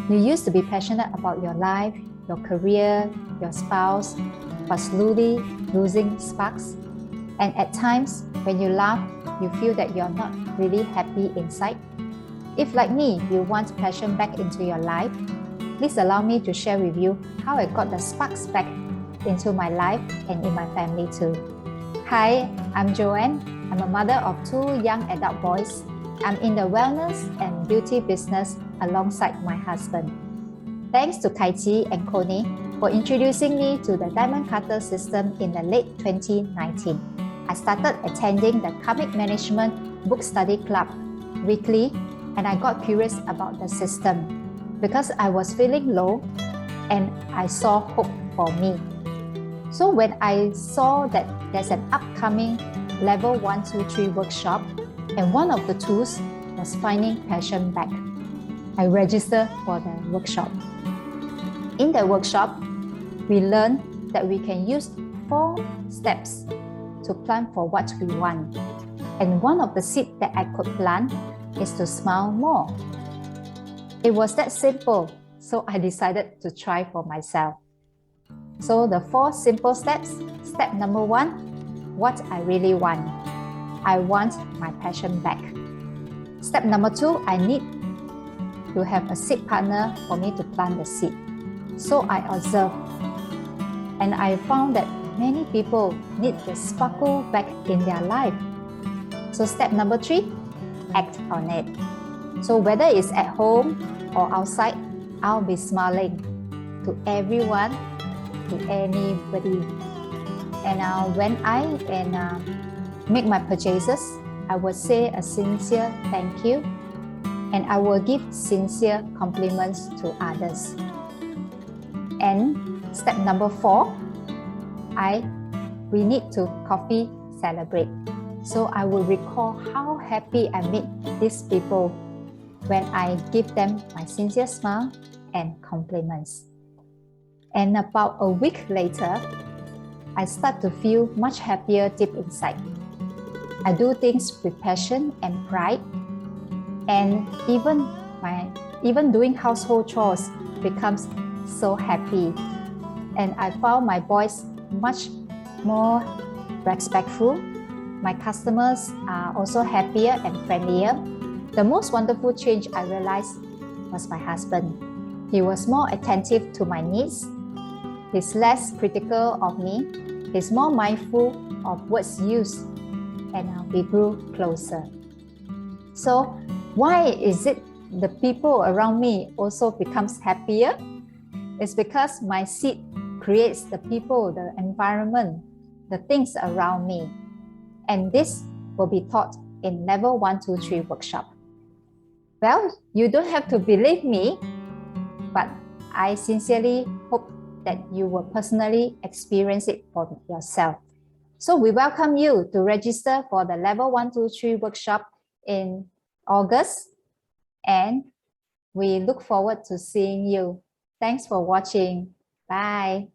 You used to be passionate about your life, your career, your spouse, but slowly losing sparks. And at times, when you laugh, you feel that you're not really happy inside. If, like me, you want passion back into your life, please allow me to share with you how I got the sparks back into my life and in my family too. Hi, I'm Joanne. I'm a mother of 2 young adult boys. I'm in the wellness and beauty business alongside my husband. Thanks to Tai Chi and Connie for introducing me to the Diamond Cutter system in the late 2019. I started attending the Karmic Management Book Study Club weekly, and I got curious about the system because I was feeling low and I saw hope for me. So when I saw that there's an upcoming level 1, 2, 3 workshop, and one of the tools was finding passion back, I registered for the workshop. In the workshop, we learned that we can use 4 steps to plan for what we want. And one of the seeds that I could plant is to smile more. It was that simple, so I decided to try for myself. So the 4 simple steps. Step number 1, what I really want. I want my passion back. Step number 2, I need to have a seed partner for me to plant the seed. So I observed, and I found that many people need the sparkle back in their life. So step number 3, act on it. So whether it's at home or outside, I'll be smiling to everyone, to anybody. And when I make my purchases, I will say a sincere thank you, and I will give sincere compliments to others. And step number 4, we need to coffee celebrate. So I will recall how happy I made these people when I give them my sincere smile and compliments. And about a week later, I start to feel much happier deep inside. I do things with passion and pride, and even doing household chores becomes so happy. And I found my boys much more respectful. My customers are also happier and friendlier. The most wonderful change I realized was my husband. He was more attentive to my needs. He's less critical of me. He's more mindful of words used, and we grew closer. So why is it the people around me also becomes happier? It's because my seed creates the people, the environment, the things around me. And this will be taught in level 1, 2, 3 workshop. Well, you don't have to believe me, but I sincerely hope that you will personally experience it for yourself. So we welcome you to register for the level 1, 2, 3 workshop in August, and we look forward to seeing you. Thanks for watching. Bye.